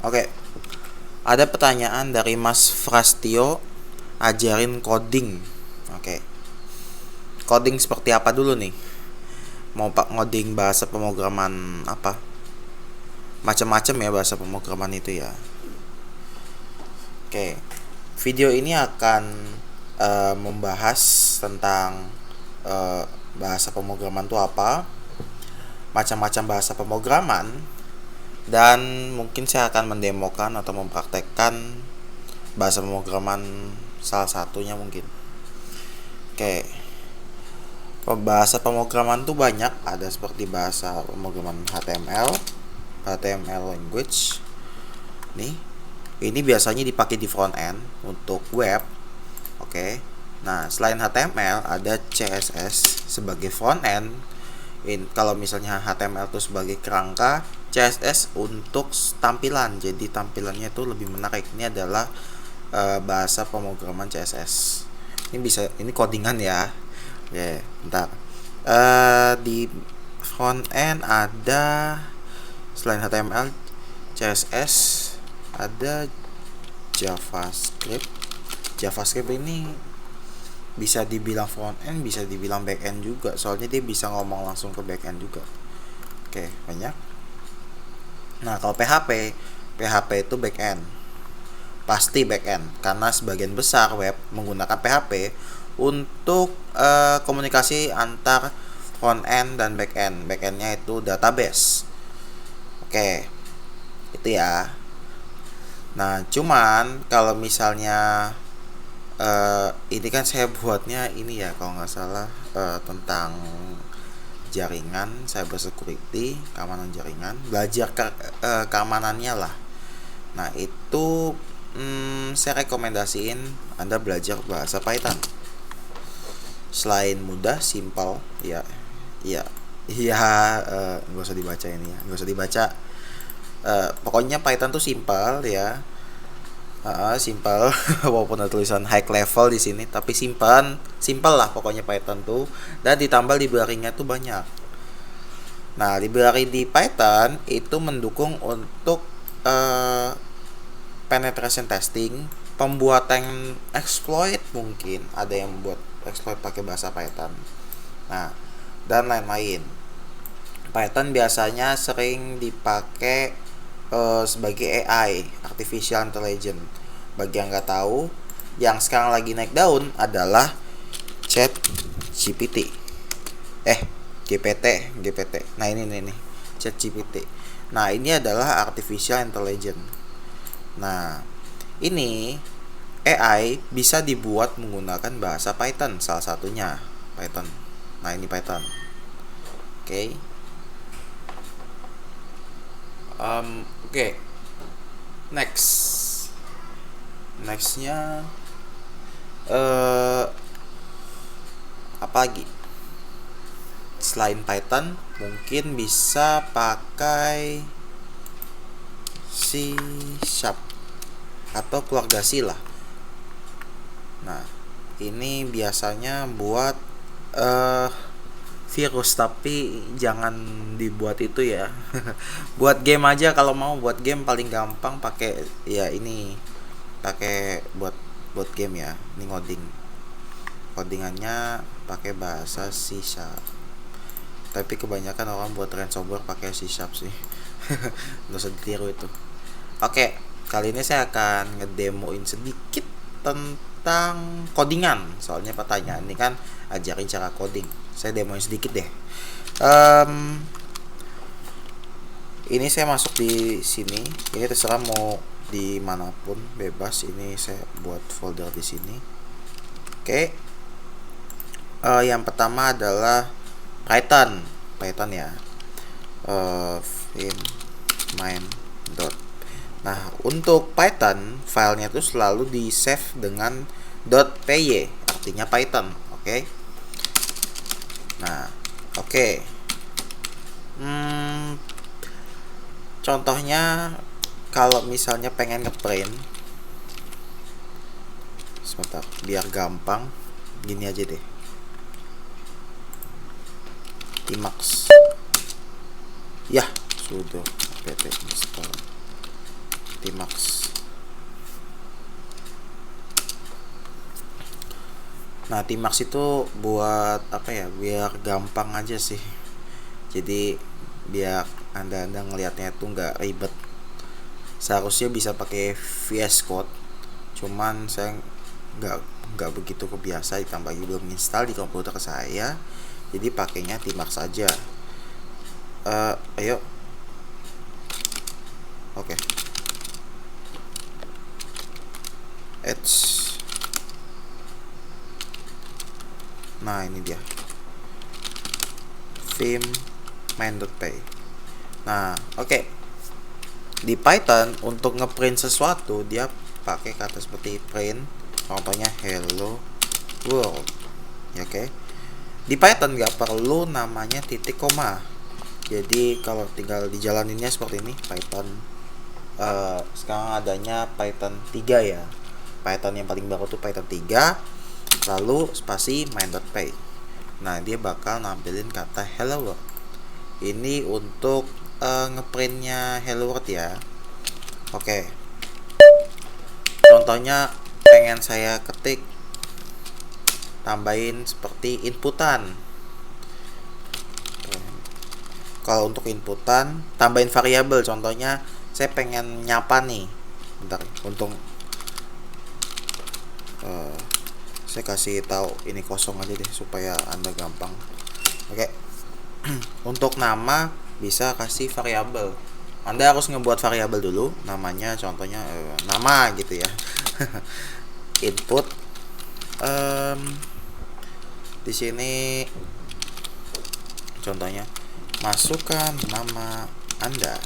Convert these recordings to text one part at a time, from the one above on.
Oke. Ada pertanyaan dari Mas Frastio, ajarin coding. Oke. Coding seperti apa dulu nih? Mau pak ngoding bahasa pemrograman apa? Macam-macam ya bahasa pemrograman itu ya. Oke. Video ini akan membahas tentang bahasa pemrograman itu apa, macam-macam bahasa pemrograman, dan mungkin saya akan mendemokan atau mempraktekkan bahasa pemrograman salah satunya mungkin. Oke, bahasa pemrograman tuh banyak, ada seperti bahasa pemrograman HTML, HTML language. Ini biasanya dipakai di front end untuk web. Oke. Nah, selain HTML ada CSS sebagai front end. Kalau misalnya HTML itu sebagai kerangka, CSS untuk tampilan. Jadi tampilannya itu lebih menarik. Ini adalah bahasa pemrograman CSS. Ini codingan ya. Oke, bentar. Di front end ada selain HTML, CSS, ada JavaScript. JavaScript ini bisa dibilang front end, bisa dibilang back end juga, soalnya dia bisa ngomong langsung ke back end juga. Oke, banyak. Nah, kalau PHP itu back end. Pasti back end karena sebagian besar web menggunakan PHP untuk komunikasi antar front end dan back end. Back endnya itu database. Oke, itu ya. Nah, cuman kalau misalnya ini kan saya buatnya ini ya, kalau nggak salah tentang jaringan, cyber security, keamanan jaringan, belajar keamanannya lah. Nah, itu saya rekomendasiin Anda belajar bahasa Python. Selain mudah, simpel, ya, ya, nggak usah dibaca ini ya, nggak usah dibaca. Pokoknya Python tuh simpel ya. Simple walaupun ada tulisan high level di sini, tapi simple lah pokoknya Python tuh, dan ditambah library-nya tuh banyak. Nah, library di Python itu mendukung untuk penetration testing, pembuatan exploit, mungkin ada yang membuat exploit pakai bahasa Python. Nah, dan lain-lain. Python biasanya sering dipakai sebagai AI, artificial intelligence. Bagi yang nggak tahu, yang sekarang lagi naik daun adalah Chat GPT. GPT. Nah, ini Chat GPT. Nah, ini adalah artificial intelligence. Nah, ini AI bisa dibuat menggunakan bahasa Python, salah satunya Python. Nah, ini Python. Oke. Oke. Nextnya apa lagi? Selain Python, mungkin bisa pakai C# atau keluarga C lah. Nah, ini biasanya buat virus, tapi jangan dibuat itu ya. Buat game aja, kalau mau buat game paling gampang pakai ya ini, pakai buat game ya. Ini codingannya pakai bahasa C#, tapi kebanyakan orang buat ransomware pakai C# sih. Nggak usah ditiru itu. Oke, kali ini saya akan ngedemoin sedikit tentang codingan, soalnya pertanyaan ini kan ajarin cara coding. Saya demoin sedikit deh. Ini saya masuk di sini. Ini terserah mau dimanapun, bebas. Ini saya buat folder di sini. Oke. Yang pertama adalah Python ya. Main. Nah, untuk Python filenya itu selalu di save dengan .py, artinya Python. Oke. Nah, oke. Contohnya kalau misalnya pengen ngeprint, sebentar biar gampang, gini aja deh. Emacs. Ya, sudah pt install. Tmax. Nah, Tmax itu buat apa ya? Biar gampang aja sih. Jadi biar anda ngelihatnya itu nggak ribet. Seharusnya bisa pakai VS Code, cuman saya nggak begitu kebiasa, ditambah lagi belum install di komputer saya, jadi pakainya Tmax aja. Ayo, oke. Nah, ini dia vim main.py. Nah, oke. Di Python untuk ngeprint sesuatu dia pakai kata seperti print, contohnya hello world. Ya, oke. Di Python nggak perlu namanya titik koma. Jadi kalau tinggal dijalaninnya seperti ini, Python sekarang adanya Python 3 ya. Python yang paling baru tuh Python 3, lalu spasi main.py. Nah, dia bakal nampilin kata hello world. Ini untuk ngeprintnya hello world ya. Oke. Contohnya pengen saya ketik, tambahin seperti inputan. Kalau untuk inputan tambahin variabel, contohnya saya pengen nyapa nih. Bentar, untung saya kasih tahu ini kosong aja deh supaya anda gampang. Oke. Untuk nama bisa kasih variabel. Anda harus ngebuat variabel dulu, namanya contohnya nama gitu ya. Input di sini contohnya masukkan nama Anda.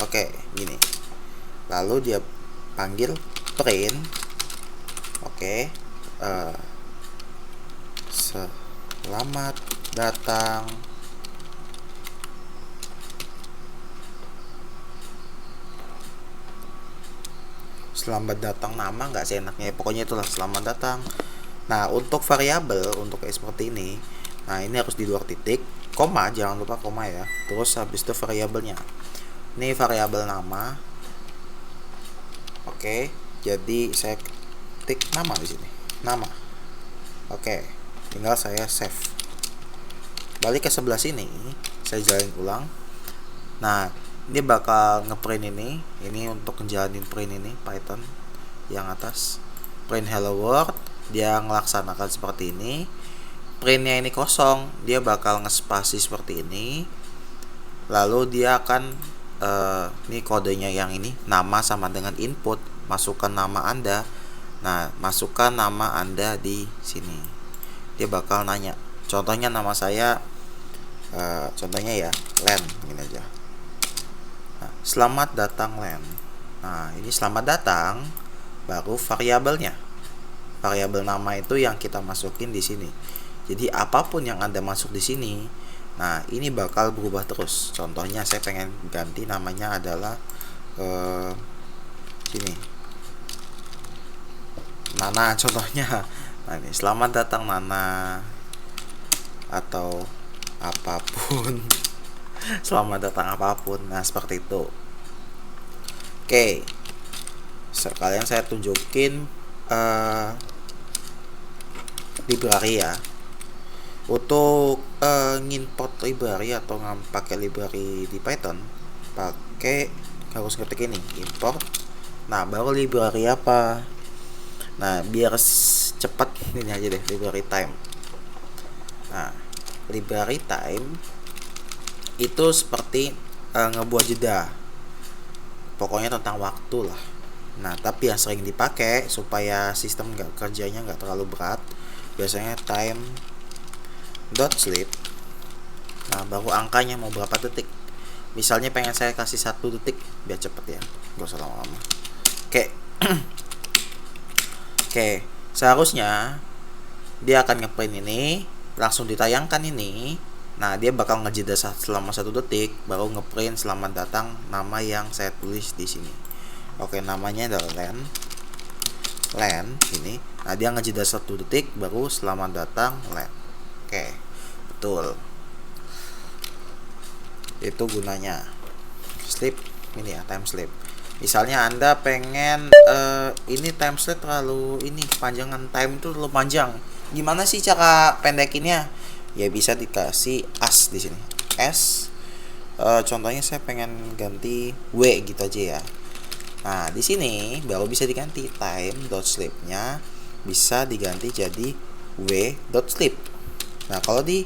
Oke, gini. Lalu dia panggil print. Oke. Selamat datang nama, nggak seenaknya, pokoknya itulah selamat datang. Nah, untuk variabel untuk kayak seperti ini, nah ini harus di luar titik, koma, jangan lupa koma ya. Terus habis itu variabelnya, ini variabel nama. Oke, jadi saya ketik nama di sini, nama. Oke, tinggal saya save. Balik ke sebelah sini, saya jalanin ulang. Nah, dia bakal ngeprint ini untuk ngejalanin print ini Python yang atas, print hello world. Dia ngelaksanakan seperti ini. Printnya ini kosong, dia bakal ngespasi seperti ini. Lalu dia akan ini kodenya yang ini, nama sama dengan input, masukkan nama Anda. Nah, masukkan nama Anda di sini. Dia bakal nanya. Contohnya nama saya contohnya ya Len, gini aja. Nah, selamat datang Len. Nah, ini selamat datang baru variabelnya. Variabel nama itu yang kita masukin di sini. Jadi apapun yang Anda masuk di sini, nah ini bakal berubah terus. Contohnya saya pengen ganti namanya adalah sini Nana contohnya. Nah, ini selamat datang Nana atau apapun. Selamat datang apapun. Nah, seperti itu. Oke. Sekalian saya tunjukin library ya. Untuk ngimport library atau pakai library di Python, pakai harus ketik ini import. Nah, baru library apa? Nah, biar cepat ini aja deh, library time. Nah, library time itu seperti ngebuat jeda. Pokoknya tentang waktu lah. Nah, tapi yang sering dipakai supaya sistem kerjanya nggak terlalu berat, biasanya time dot sleep. Nah, baru angkanya mau berapa detik. Misalnya pengen saya kasih 1 detik biar cepet ya, gak usah lama-lama. Oke. Oke, seharusnya dia akan ngeprint ini, langsung ditayangkan ini. Nah, dia bakal ngejeda selama 1 detik, baru ngeprint selamat datang nama yang saya tulis di sini. Oke, namanya adalah Len ini. Nah, dia ngejeda 1 detik, baru selamat datang Len. Oke, betul. Itu gunanya sleep ini ya, time sleep. Misalnya Anda pengen ini time slot terlalu ini kepanjangan, time itu terlalu panjang. Gimana sih cara pendekinnya? Ya bisa dikasih as di sini. S. Contohnya saya pengen ganti W gitu aja ya. Nah, di sini baru bisa diganti time.sleep-nya bisa diganti jadi w.sleep. Nah, kalau di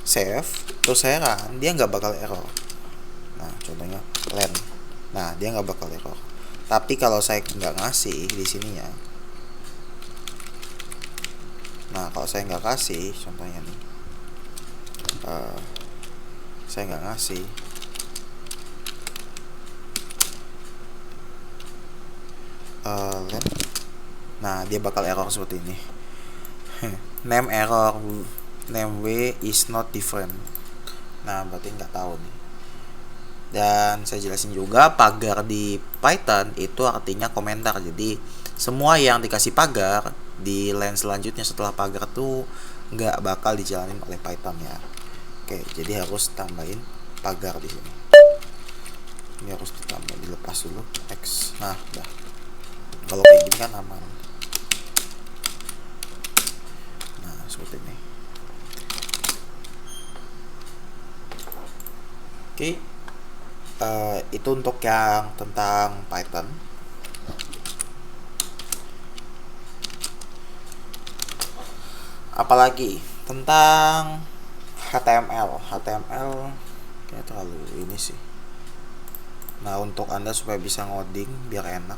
save terus saya kan dia nggak bakal error. Nah, contohnya len. Nah, dia nggak bakal error. Tapi kalau saya nggak ngasih di sininya, nah kalau saya nggak kasih, contohnya nih, saya nggak ngasih, len. Nah, dia bakal error seperti ini. Name error, name w is not different. Nah, berarti nggak tahu nih. Dan saya jelasin juga pagar di Python itu artinya komentar. Jadi semua yang dikasih pagar di line selanjutnya setelah pagar tuh nggak bakal dijalanin oleh Python ya. Oke, jadi harus tambahin pagar di sini. Ini harus ditambah, dilepas dulu X. Nah, udah. Kalau kayak gini kan aman. Nah, seperti ini. Oke. Itu untuk yang tentang Python. Apalagi tentang HTML kayak terlalu ini sih. Nah, untuk Anda supaya bisa ngoding biar enak,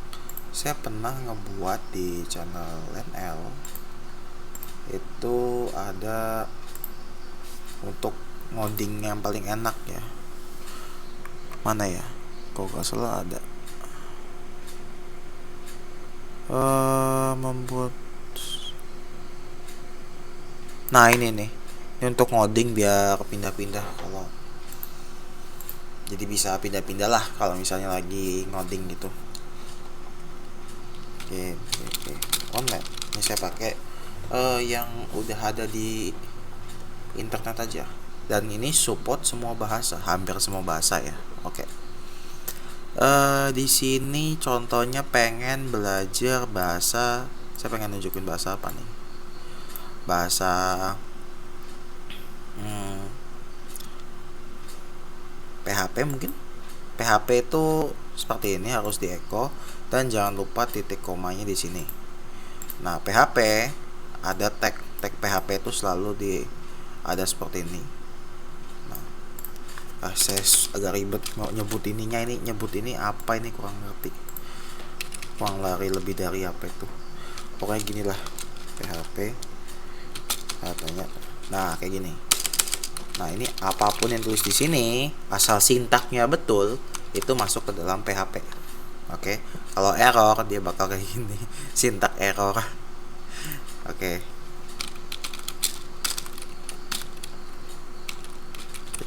saya pernah ngebuat di channel NL itu ada untuk ngoding yang paling enak ya. Mana ya? Kok gak salah ada membuat. Nah, ini nih. Ini untuk ngoding biar pindah-pindah kalau. Jadi bisa pindah-pindah lah kalau misalnya lagi ngoding gitu. Oke. Online. Ini saya pakai yang udah ada di internet aja. Dan ini support semua bahasa, hampir semua bahasa ya. Oke. Di sini contohnya pengen belajar bahasa, saya pengen nunjukin bahasa apa nih? Bahasa PHP mungkin. PHP itu seperti ini, harus di echo dan jangan lupa titik komanya di sini. Nah, PHP ada tag PHP itu selalu ada seperti ini. Saya agak ribet mau nyebut ininya, ini nyebut ini apa ini kurang ngerti, kurang lari lebih dari apa itu, pokoknya gini lah PHP katanya. Nah, kayak gini. Nah, ini apapun yang tulis di sini asal sintaknya betul itu masuk ke dalam PHP. Oke. Kalau error dia bakal kayak gini sintak error. Oke.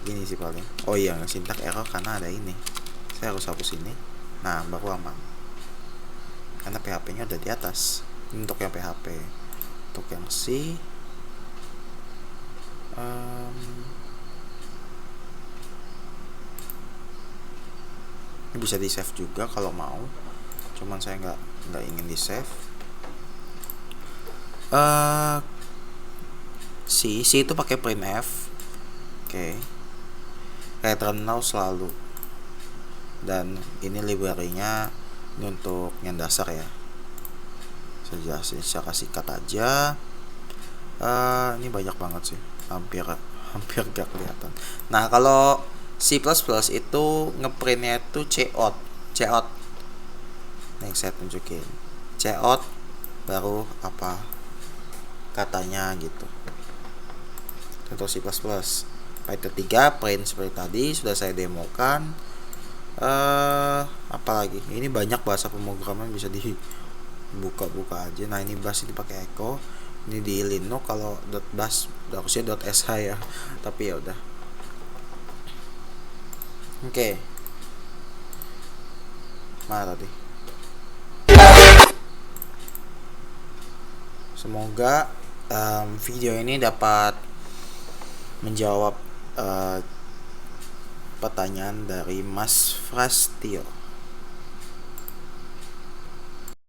Ini sih paling. Oh iya, sintak error karena ada ini. Saya harus hapus ini. Nah, baru aman. Karena PHP-nya udah di atas. Ini untuk yang PHP. Untuk yang C, ini bisa di save juga kalau mau. Cuman saya nggak ingin di save. C itu pakai printf. Oke. Return now selalu. Dan ini library-nya ini untuk yang dasar ya. Saya jelasin secara singkat aja. Ini banyak banget sih. Hampir gak kelihatan. Nah, kalau C++ itu ngeprintnya itu cout. Nih saya tunjukin. Cout baru apa katanya gitu. Contoh C++. Python 3 print seperti tadi sudah saya demokan. Apalagi ini banyak bahasa pemrograman bisa dibuka-buka aja. Nah, ini bash ini pakai echo. Ini di Linux kalau .bash harusnya .sh ya. Tapi ya udah. Oke. Mana tadi? Semoga video ini dapat menjawab pertanyaan dari Mas Frastio.